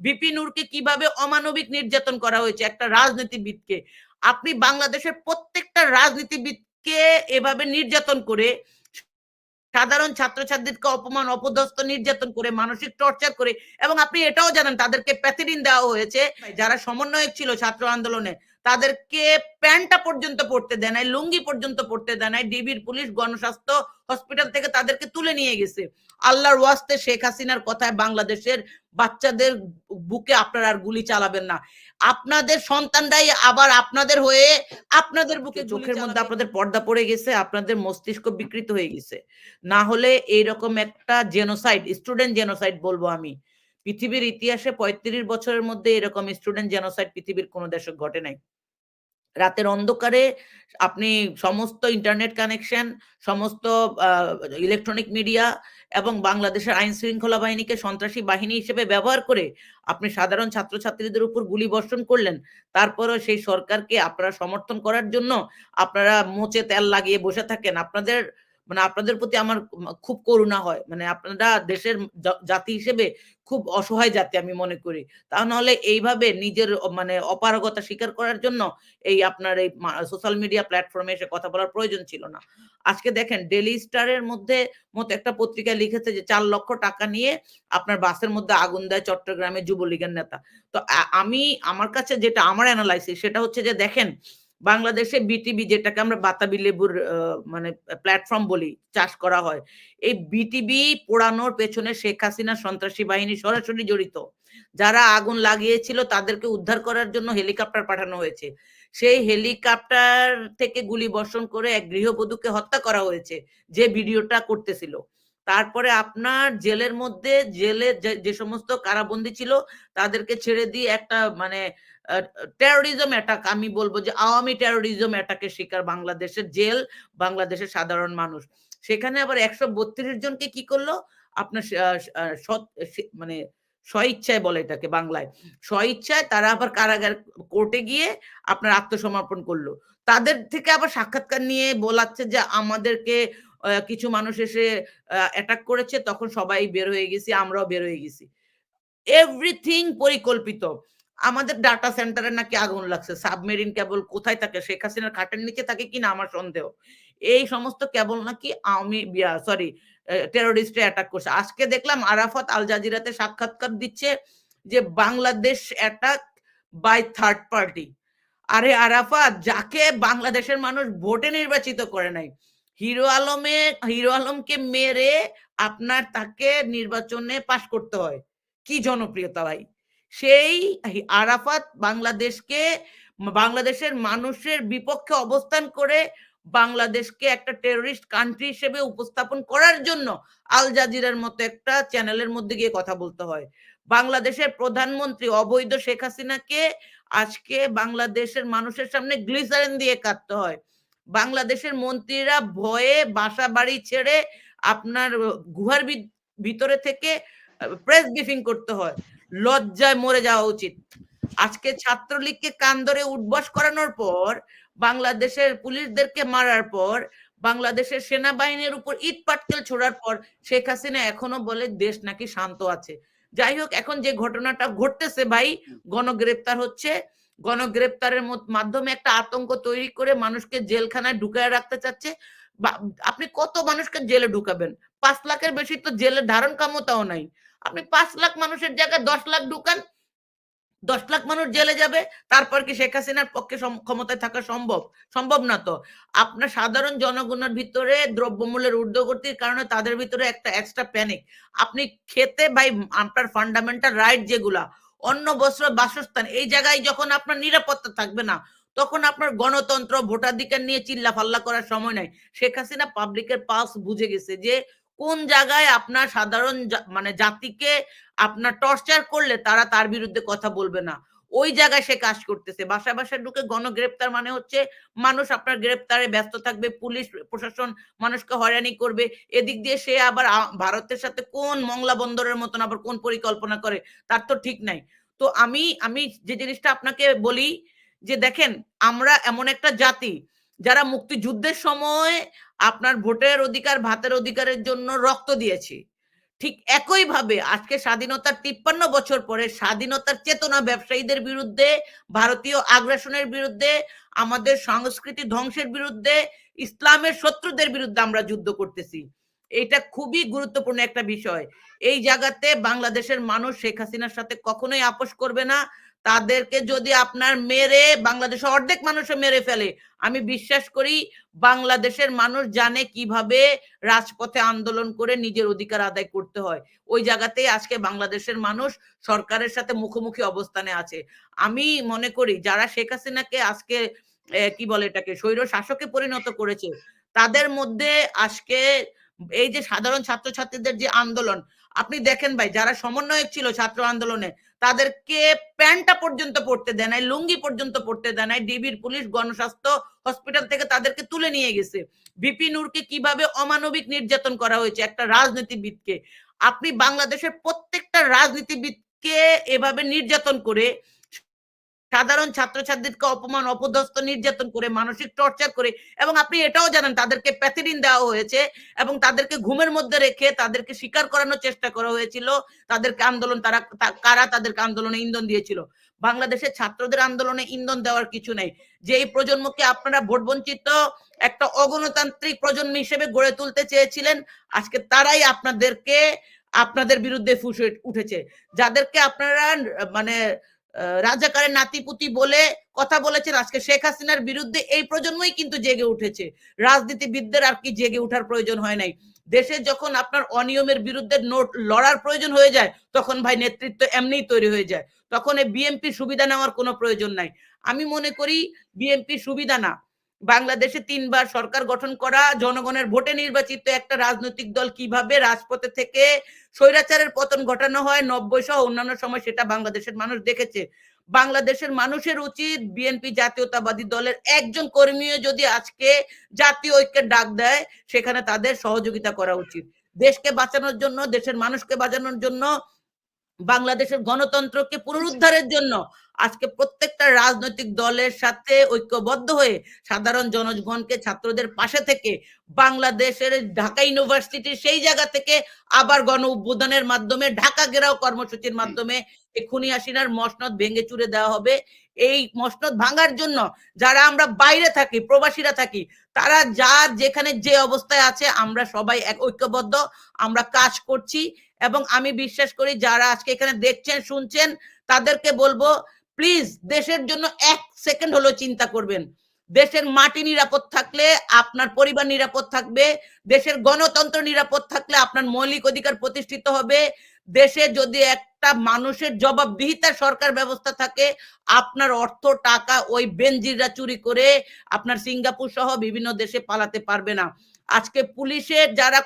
VP নূরকে কিভাবে অমানবিক নির্যাতন করা হয়েছে একটা রাজনীতিবিদকে। আপনি বাংলাদেশের প্রত্যেকটা রাজনীতিবিদকে এভাবে নির্যাতন করে, সাধারণ ছাত্রছাত্রীদেরকে অপমান, অপদস্থ, নির্যাতন করে, মানসিক টর্চার করে, এবং আপনি এটাও জানেন তাদেরকে প্যাথিডিন দেওয়া হয়েছে। যারা সমন্বয়ক ছিল ছাত্র আন্দোলনে তাদেরকে প্যান্টটা পর্যন্ত পড়তে দেয় নাই, লুঙ্গি পর্যন্ত পড়তে দেয় নাই। ডিবির পুলিশ গণস্বাস্থ্য হসপিটাল থেকে তাদেরকে তুলে নিয়ে গেছে। আল্লাহর ওয়াস্তে শেখ হাসিনার কথায় বাংলাদেশের বাচ্চাদের বুকে আপনারা আর গুলি চালাবেন না। আপনাদের সন্তানরাই আবার আপনাদের হয়ে আপনাদের বুকে, চোখের মধ্যে আপনাদের পর্দা পড়ে গেছে, আপনাদের মস্তিষ্ক বিকৃত হয়ে গেছে। না হলে এইরকম একটা জেনোসাইড, স্টুডেন্ট জেনোসাইড বলবো আমি, পৃথিবীর ইতিহাসে ৩৫ বছরের মধ্যে এরকম স্টুডেন্ট জেনোসাইড পৃথিবীর কোনো দেশে ঘটে নাই। রাতের অন্ধকারে আপনি সমস্ত ইন্টারনেট কানেকশন, সমস্ত ইলেকট্রনিক মিডিয়া এবং বাংলাদেশের আইন শৃঙ্খলা বাহিনীকে সন্ত্রাসী বাহিনী হিসেবে ব্যবহার করে আপনি সাধারণ ছাত্রছাত্রীদের উপর গুলি বর্ষণ করলেন। তারপরেও সেই সরকারকে আপনারা সমর্থন করার জন্য আপনারা মোচে তেল লাগিয়ে বসে থাকেন। আপনাদের মানে আপনাদের প্রতি আমার খুব করুণা হয়। মানে আপনারা দেশের জাতি হিসেবে খুব অসহায় জাতি আমি মনে করি। তা নাহলে এইভাবে নিজের মানে অপারগতা স্বীকার করার জন্য এই আপনার এই সোশ্যাল মিডিয়া প্ল্যাটফর্মে এসে কথা বলার প্রয়োজন ছিল না। আজকে দেখেন ডেইলি স্টারের মতো একটা পত্রিকায় লিখেছে যে ৪ লক্ষ টাকা নিয়ে আপনার বাসের মধ্যে আগুন দেয় চট্টগ্রামে যুবলীগের নেতা। তো আমি আমার কাছে যেটা আমার এনালাইসিস সেটা হচ্ছে যে দেখেন বাংলাদেশে বিটিভি, যেটাকে আমরা বাতাবি লেবুর মানে প্ল্যাটফর্ম বলি, চাষ করা হয়। এই বিটিভি পোড়ানোর পেছনে শেখ হাসিনা সন্ত্রাসী বাহিনী সরাসরি জড়িত। যারা আগুন লাগিয়েছিল তাদেরকে উদ্ধার করার জন্য হেলিকপ্টার পাঠানো হয়েছে। সেই হেলিকপ্টার থেকে গুলি বর্ষণ করে এক গৃহবধূকে হত্যা করা হয়েছে যে ভিডিওটা করতেছিল। তারপরে আপনার জেলের মধ্যে জেলে যে সমস্ত কারাবন্দী ছিল তাদেরকে ছেড়ে দিয়ে একটা মানে টেরোরিজম অ্যাটাক, আমি বলবো যে আওয়ামী টেরোরিজম অ্যাটাকের শিকার বাংলাদেশের জেল, বাংলাদেশের সাধারণ মানুষ। সেখানে আবার ১৩২ জনকে কি করলো আপনার মানে স্বইচ্ছায় বলে এটাকে বাংলায়, স্বইচ্ছায় তারা আবার কারাগার কোর্টে গিয়ে আপনার আত্মসমর্পণ করলো। তাদের থেকে আবার সাক্ষাৎকার নিয়ে বলাচ্ছে যে আমাদেরকে কিছু মানুষ এসে অ্যাটাক করেছে, তখন সবাই বের হয়ে গেছি, আমরাও বের হয়ে গেছি। এভরিথিং পরিকল্পিত। আমাদের ডাটা সেন্টারে নাকি আগুন লাগছে। সাবমেরিন কেবল কোথায় থাকে? শেখ হাসিনার খাটের নিচে থাকে কিনা আমার সন্দেহ। এই সমস্ত কেবল নাকি আওয়ামী সরি টেরোরিস্টরা অ্যাটাক করছে। আজকে দেখলাম আরাফাত আল জাজিরাতে সাক্ষাৎকার দিচ্ছে যে Bangladesh attack by third party. আরে আরাফাত, যাকে বাংলাদেশের মানুষ ভোটে নির্বাচিত করে নাই, হিরো আলমকে মেরে আপনার তাকে নির্বাচনে পাশ করতে হয়। কি জনপ্রিয়তা ভাই! সেই আরাফাত বাংলাদেশের মানুষের বিপক্ষে অবস্থান করে বাংলাদেশকে একটা টেরোরিস্ট কান্ট্রি হিসেবে উপস্থাপন করার জন্য আল জাজিরার মতো একটা চ্যানেলের মধ্যে গিয়ে কথা বলতে হয়। বাংলাদেশের প্রধানমন্ত্রী অবৈধ শেখ হাসিনাকে আজকে বাংলাদেশের মানুষের সামনে গ্লিসারিন দিয়ে কাটতে হয়। বাংলাদেশের মন্ত্রীরা ভয়ে বাসা বাড়ি ছেড়ে আপনার গুহার ভিতরে থেকে প্রেস ব্রিফিং করতে হয়। লজ্জায় মরে যাওয়া উচিত। আজকে ছাত্রলীগকে কান ধরে উঠবস করানোর পর, বাংলাদেশের পুলিশদেরকে মারার পর, বাংলাদেশের সেনাবাহিনীর উপর ইট পাটকেল ছোড়ার পর শেখ হাসিনা এখনো বলে দেশ নাকি শান্ত আছে। যাই হোক, এখন যে ঘটনাটা ঘটতেছে ভাই, গণগ্রেপ্তার হচ্ছে, গণগ্রেপ্তারের মাধ্যমে একটা আতঙ্ক তৈরি করে মানুষকে জেলখানায় ঢুকায় রাখতে চাচ্ছে। আপনি কত মানুষকে জেলে ঢুকাবেন? ৫ লাখের বেশি তো জেলের ধারণ ক্ষমতাও নাই। আপনি ৫ লাখ মানুষের জায়গায় ১০ লাখ ঢুকান, ১০ লাখ মানুষ জেলে যাবে। তারপর কি শেখ হাসিনার পক্ষে ক্ষমতায় থাকা সম্ভব? সম্ভব না তো। আপনার সাধারণ জনগণের ভিতরে দ্রব্যমূল্যের ঊর্ধ্বগতির কারণে তাদের ভিতরে একটা এক্সট্রা প্যানিক। আপনি খেতে ভাই, আপনার ফান্ডামেন্টাল রাইট যেগুলা, অন্ন, বস্ত্র, বাসস্থান, এই জায়গায় যখন আপনার নিরাপত্তা থাকবে না, তখন আপনার গণতন্ত্র, ভোটাধিকার নিয়ে চিল্লাফাল্লা করার সময় নাই। শেখ হাসিনা পাবলিকের পালস বুঝে গেছে যে কোন জায়গায় আপনার সাধারণ মানে জাতিকে আপনার টর্চার করলে তারা তার বিরুদ্ধে কথা বলবে না। ওই জায়গায় সে কাজ করতেছে। বাসায় বাসায় ঢুকে গণগ্রেপ্তার মানে হচ্ছে মানুষ আপনার গ্রেপ্তারে ব্যস্ত থাকবে, পুলিশ প্রশাসন মানুষকে হয়রানি করবে। এদিক দিয়ে সে আবার ভারতের সাথে কোন মংলা বন্দরের মতন আবার কোন পরিকল্পনা করে তার তো ঠিক নাই। তো আমি আমি যে জিনিসটা আপনাকে বলি যে দেখেন, আমরা এমন একটা জাতি যারা মুক্তিযুদ্ধের সময় আপনার ভোটের অধিকার, ভাতের অধিকারের জন্য রক্ত দিয়েছি। ঠিক একইভাবে আজকে স্বাধীনতার ৫৩ বছর পরে স্বাধীনতার চেতনা ব্যবসায়ীদের বিরুদ্ধে, ভারতীয় আগ্রাসনের বিরুদ্ধে, আমাদের সংস্কৃতি ধ্বংসের বিরুদ্ধে, ইসলামের শত্রুদের বিরুদ্ধে আমরা যুদ্ধ করতেছি। এটা খুবই গুরুত্বপূর্ণ একটা বিষয়। এই জায়গাতে বাংলাদেশের মানুষ শেখ হাসিনার সাথে কখনোই আপোস করবে না। তাদেরকে যদি আপনার মেরে বাংলাদেশের অর্ধেক মানুষও মেরে ফেলে, আমি বিশ্বাস করি বাংলাদেশের মানুষ জানে কিভাবে রাজপথে আন্দোলন করে নিজের অধিকার আদায় করতে হয়। ওই জায়গাতেই আজকে বাংলাদেশের মানুষ সরকারের সাথে মুখোমুখি অবস্থানে আছে। আমি মনে করি যারা শেখ হাসিনাকে আজকে কি বলে এটাকে স্বৈর শাসকে পরিণত করেছে, তাদের মধ্যে আজকে এই যে সাধারণ ছাত্রছাত্রীদের যে আন্দোলন, আপনি দেখেন ভাই যারা সমন্বয়ক ছিল ছাত্র আন্দোলনে, তাদেরকে প্যান্টটা পর্যন্ত পড়তে দেয় নাই, লুঙ্গি পর্যন্ত পড়তে দেয় নাই। ডিবির পুলিশ গণস্বাস্থ্য হসপিটাল থেকে তাদেরকে তুলে নিয়ে গেছে। ভিপি নূরকে কিভাবে অমানবিক নির্যাতন করা হয়েছে একটা রাজনীতিবিদকে। আপনি বাংলাদেশের প্রত্যেকটা রাজনীতিবিদকে এভাবে নির্যাতন করে, সাধারণ ছাত্রছাত্রীদেরকে অপমান, অপদস্থ, নির্যাতন করে, মানসিক টর্চার করে, এবং আপনি এটাও জানেন তাদেরকে প্যাথিডিন দেওয়া হয়েছে এবং তাদেরকে ঘুমের মধ্যে রেখে তাদেরকে স্বীকার করানোর চেষ্টা করা হয়েছিল তাদেরকে আন্দোলন, তারা কারা তাদেরকে আন্দোলনে ইন্ধন দিয়েছিল। বাংলাদেশের ছাত্রদের আন্দোলনে ইন্ধন দেওয়ার কিছু নেই। যে এই প্রজন্মকে আপনারা ভোট বঞ্চিত একটা অগণতান্ত্রিক প্রজন্ম হিসেবে গড়ে তুলতে চেয়েছিলেন, আজকে তারাই আপনাদেরকে আপনাদের বিরুদ্ধে ফুসে উঠেছে। যাদেরকে আপনারা মানে রাজাকারের নাতিপুতি বলে কথা বলেছেন, আজকে শেখ হাসিনার বিরুদ্ধে এই প্রজন্মই কিন্তু জেগে উঠেছে। রাজনীতিবিদদের আর কি জেগে ওঠার প্রয়োজন হয় নাই। দেশে যখন আপনার অনিয়মের বিরুদ্ধে লড়ার প্রয়োজন হয়ে যায়, তখন ভাই নেতৃত্ব এমনিই তৈরি হয়ে যায়। তখন এই বিএনপি সুবিধা নেওয়ার কোনো প্রয়োজন নাই। আমি মনে করি বিএনপি সুবিধা না, বাংলাদেশে ৩ বার সরকার গঠন করা জনগণের ভোটে নির্বাচিত একটা রাজনৈতিক দল কিভাবে রাজপথে থেকে স্বৈরাচারের পতন ঘটানো হয় ৯০ সহ অন্যান্য সময়, সেটা বাংলাদেশের মানুষ দেখেছে। বাংলাদেশের মানুষের উচিত বিএনপি জাতীয়তাবাদী দলের একজন কর্মীও যদি আজকে জাতীয় ঐক্যের ডাক দেয়, সেখানে তাদের সহযোগিতা করা উচিত। দেশকে বাঁচানোর জন্য, দেশের মানুষকে বাঁচানোর জন্য, বাংলাদেশের গণতন্ত্রকে পুনরুদ্ধারের জন্য আজকে প্রত্যেকটা রাজনৈতিক দলের সাথে ঐক্যবদ্ধ হয়ে সাধারণ জনগণকে, ছাত্রদের পাশে থেকে বাংলাদেশের ঢাকা ইউনিভার্সিটির সেই জায়গা থেকে আবার গণ উদ্বোধনের মাধ্যমে, ঢাকা ঘেরাও কর্মসূচির মাধ্যমে এই খুনি হাসিনার মসনদ ভেঙে চুরে দেওয়া হবে। এই মসনদ ভাঙার জন্য যারা আমরা বাইরে থাকি, প্রবাসীরা থাকি, তারা যার যেখানে যে অবস্থায় আছে আমরা সবাই এক ঐক্যবদ্ধ, আমরা কাজ করছি। এবং আমি বিশ্বাস করি যারা আজকে এখানে দেখছেন, শুনছেন, তাদেরকে বলবো প্লিজ দেশের জন্য ১ সেকেন্ড হলেও চিন্তা করবেন। দেশের মাটি নিরাপদ থাকলে আপনার পরিবার নিরাপদ থাকবে। দেশের গণতন্ত্র নিরাপদ থাকলে আপনার মৌলিক অধিকার প্রতিষ্ঠিত হবে। দেশে যদি একটা মানুষের জবাবদিহিতার সরকার ব্যবস্থা থাকে, আপনার অর্থ টাকা ওই বেনজিররা চুরি করে আপনার সিঙ্গাপুর সহ বিভিন্ন দেশে পালাতে পারবে না। আজকে পুলিশের যারা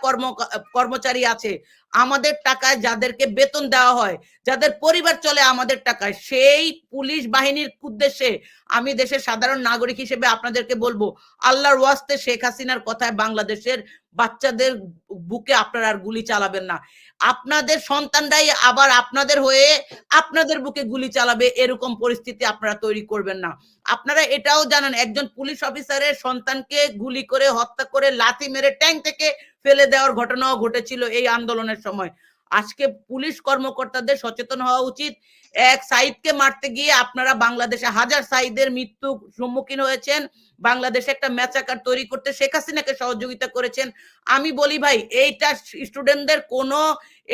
কর্মচারী আছে, আমাদের টাকায় যাদেরকে বেতন দেওয়া হয়, যাদের পরিবার চলে আমাদের টাকায়, সেই পুলিশ বাহিনীর উদ্দেশ্যে আমি দেশের সাধারণ নাগরিক হিসেবে আপনাদেরকে বলবো, আল্লাহর ওয়াস্তে শেখ হাসিনার কথায় বাংলাদেশের বাচ্চাদের বুকে আপনারা আর গুলি চালাবেন না। আপনাদের সন্তানরাই আবার আপনাদের হয়ে আপনাদের বুকে গুলি চালাবে, এরকম পরিস্থিতি আপনারা তৈরি করবেন না। আপনারা এটাও জানেন একজন পুলিশ অফিসারের সন্তানকে গুলি করে হত্যা করে লাথি মেরে ট্যাঙ্ক থেকে ফেলে দেওয়ার ঘটনাও ঘটেছিল এই আন্দোলনের সময়। আজকে পুলিশ কর্মকর্তাদের সচেতন হওয়া উচিত। এক সাইদকে মারতে গিয়ে আপনারা বাংলাদেশে হাজার সাইদের মৃত্যু সম্মুখীন হয়েছেন। বাংলাদেশে একটা ম্যাচাকার তৈরি করতে শেখ হাসিনাকে সহযোগিতা করেছেন। আমি বলি ভাই, এইটা স্টুডেন্টদের কোনো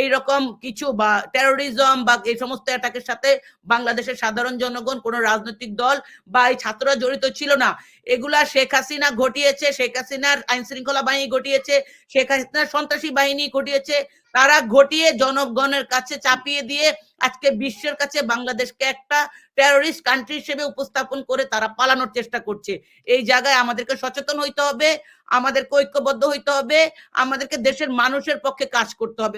এইরকম কিছু বা টেরোরিজম বা এই সমস্ত অ্যাটাকের সাথে বাংলাদেশের সাধারণ জনগণ, কোনো রাজনৈতিক দল বা এই ছাত্ররা জড়িত ছিল না। এগুলা শেখ হাসিনা ঘটিয়েছে, শেখ হাসিনার আইন শৃঙ্খলা বাহিনী ঘটিয়েছে, শেখ হাসিনার সন্ত্রাসী বাহিনী ঘটিয়েছে। তারা ঘটিয়ে জনগণের কাছে চাপিয়ে দিয়ে আজকে বিশ্বের কাছে বাংলাদেশকে একটা টেরোরিস্ট কান্ট্রি হিসেবে উপস্থাপন করে তারা পালানোর চেষ্টা করছে। এই জায়গায় আমাদেরকে সচেতন হইতে হবে, আমাদেরকে ঐক্যবদ্ধ হইতে হবে, আমাদেরকে দেশের মানুষের পক্ষে কাজ করতে হবে।